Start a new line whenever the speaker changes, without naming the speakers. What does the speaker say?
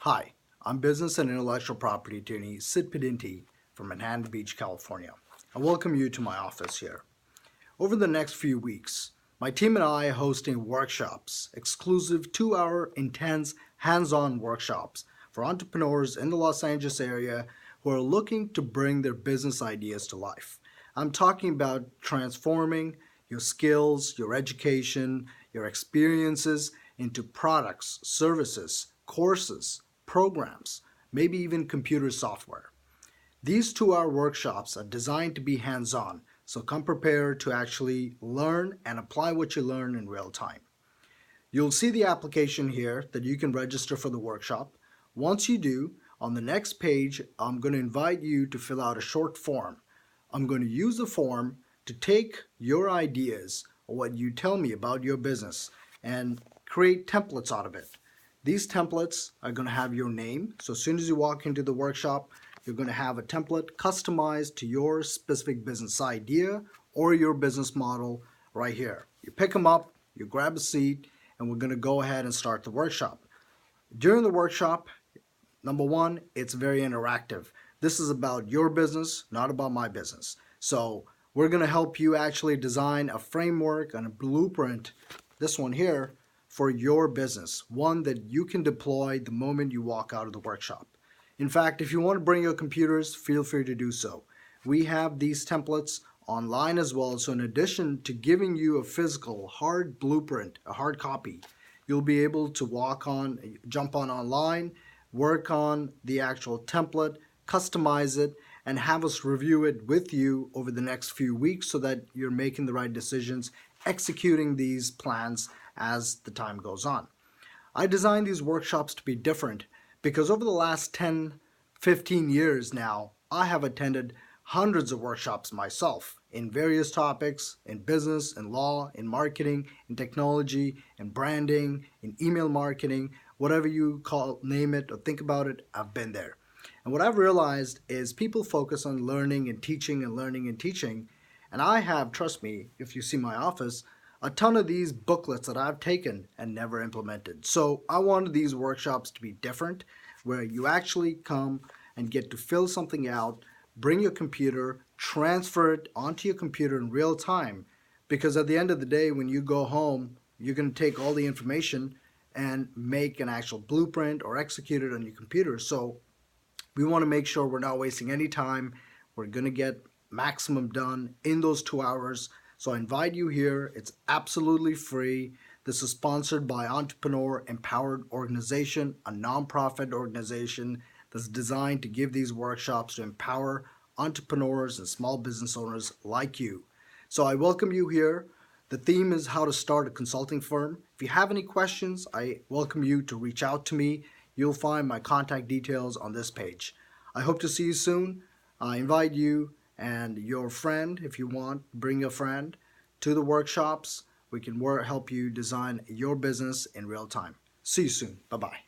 Hi, I'm business and intellectual property attorney Sid Pedinti from Manhattan Beach, California. I welcome you to my office here. Over the next few weeks, my team and I are hosting workshops, exclusive 2-hour intense hands-on workshops for entrepreneurs in the Los Angeles area who are looking to bring their business ideas to life. I'm talking about transforming your skills, your education, your experiences into products, services, courses, programs, maybe even computer software. These 2-hour workshops are designed to be hands-on, so come prepared to actually learn and apply what you learn in real time. You'll see the application here that you can register for the workshop. Once you do, on the next page, I'm going to invite you to fill out a short form. I'm going to use the form to take your ideas or what you tell me about your business and create templates out of it. These templates are going to have your name. So as soon as you walk into the workshop, you're going to have a template customized to your specific business idea or your business model right here. You pick them up, you grab a seat, and we're going to go ahead and start the workshop. During the workshop, number one, it's very interactive. This is about your business, not about my business. So we're going to help you actually design a framework and a blueprint, this one here, for your business, one that you can deploy the moment you walk out of the workshop. In fact, if you want to bring your computers, feel free to do so. We have these templates online as well, so in addition to giving you a physical hard blueprint, a hard copy, you'll be able to jump on online, work on the actual template, customize it, and have us review it with you over the next few weeks so that you're making the right decisions, executing these plans as the time goes on. I designed these workshops to be different because over the last 10, 15 years now, I have attended hundreds of workshops myself in various topics, in business, in law, in marketing, in technology, in branding, in email marketing, whatever you name it or think about it, I've been there. And what I've realized is people focus on learning and teaching and learning and teaching. And I have, trust me, if you see my office, a ton of these booklets that I've taken and never implemented. So I wanted these workshops to be different, where you actually come and get to fill something out, bring your computer, transfer it onto your computer in real time. Because at the end of the day, when you go home, you're going to take all the information and make an actual blueprint or execute it on your computer. So we want to make sure we're not wasting any time. We're going to get maximum done in those 2 hours. So I invite you here. It's absolutely free. This is sponsored by Entrepreneur Empowered Organization, a nonprofit organization that's designed to give these workshops to empower entrepreneurs and small business owners like you. So I welcome you here. The theme is how to start a consulting firm. If you have any questions, I welcome you to reach out to me. You'll find my contact details on this page. I hope to see you soon. I invite you and your friend, if you want, bring a friend to the workshops. We can help you design your business in real time. See you soon. Bye-bye.